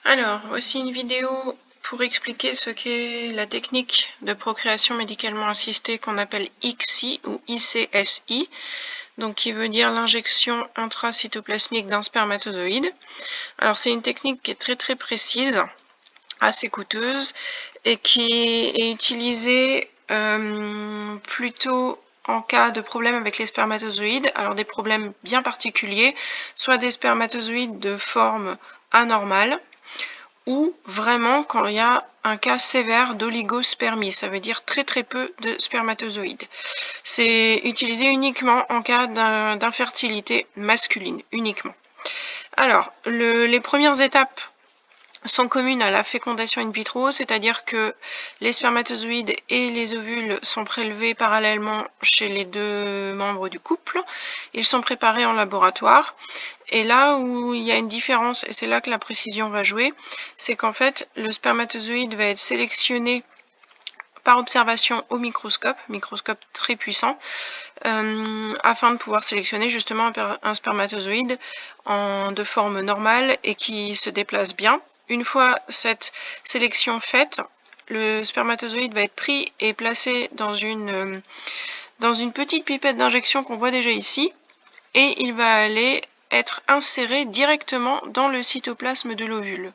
Alors, voici une vidéo pour expliquer ce qu'est la technique de procréation médicalement assistée qu'on appelle ICSI ou ICSI, donc qui veut dire l'injection intracytoplasmique d'un spermatozoïde. Alors, c'est une technique qui est très précise, assez coûteuse, et qui est utilisée plutôt en cas de problème avec les spermatozoïdes, alors des problèmes bien particuliers, soit des spermatozoïdes de forme anormale, ou vraiment quand il y a un cas sévère d'oligospermie, ça veut dire très peu de spermatozoïdes. C'est utilisé uniquement en cas d'infertilité masculine, uniquement. Alors, les premières étapes sont communes à la fécondation in vitro, c'est-à-dire que les spermatozoïdes et les ovules sont prélevés parallèlement chez les deux membres du couple. Ils sont préparés en laboratoire. Et là où il y a une différence, et c'est là que la précision va jouer, c'est qu'en fait, le spermatozoïde va être sélectionné par observation au microscope très puissant, afin de pouvoir sélectionner justement un spermatozoïde de forme normale et qui se déplace bien. Une fois cette sélection faite, le spermatozoïde va être pris et placé dans une petite pipette d'injection qu'on voit déjà ici, et il va aller être inséré directement dans le cytoplasme de l'ovule,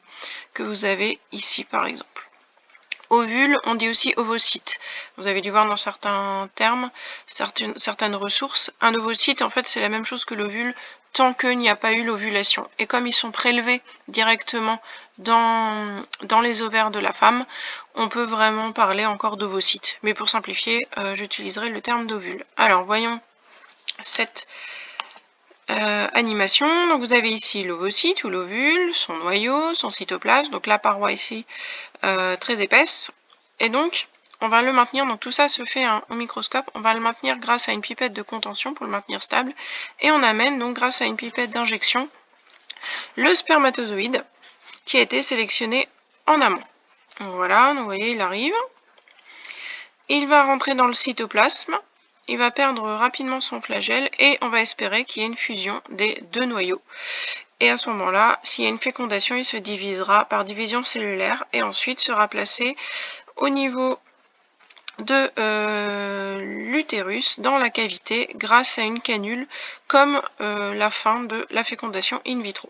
que vous avez ici par exemple. Ovule, on dit aussi ovocyte. Vous avez dû voir dans certains termes, certaines ressources. Un ovocyte, en fait, c'est la même chose que l'ovule tant qu'il n'y a pas eu l'ovulation. Et comme ils sont prélevés directement dans les ovaires de la femme, on peut vraiment parler encore d'ovocyte. Mais pour simplifier, j'utiliserai le terme d'ovule. Alors, voyons cette animation. Donc, vous avez ici l'ovocyte ou l'ovule, son noyau, son cytoplasme, donc la paroi ici très épaisse, et donc on va le maintenir, donc tout ça se fait au microscope, on va le maintenir grâce à une pipette de contention pour le maintenir stable, et on amène donc grâce à une pipette d'injection le spermatozoïde qui a été sélectionné en amont. Donc voilà, donc vous voyez, il arrive, il va rentrer dans le cytoplasme, il va perdre rapidement son flagelle, et on va espérer qu'il y ait une fusion des deux noyaux. Et à ce moment-là, s'il y a une fécondation, il se divisera par division cellulaire et ensuite sera placé au niveau de l'utérus dans la cavité grâce à une canule, comme la fin de la fécondation in vitro.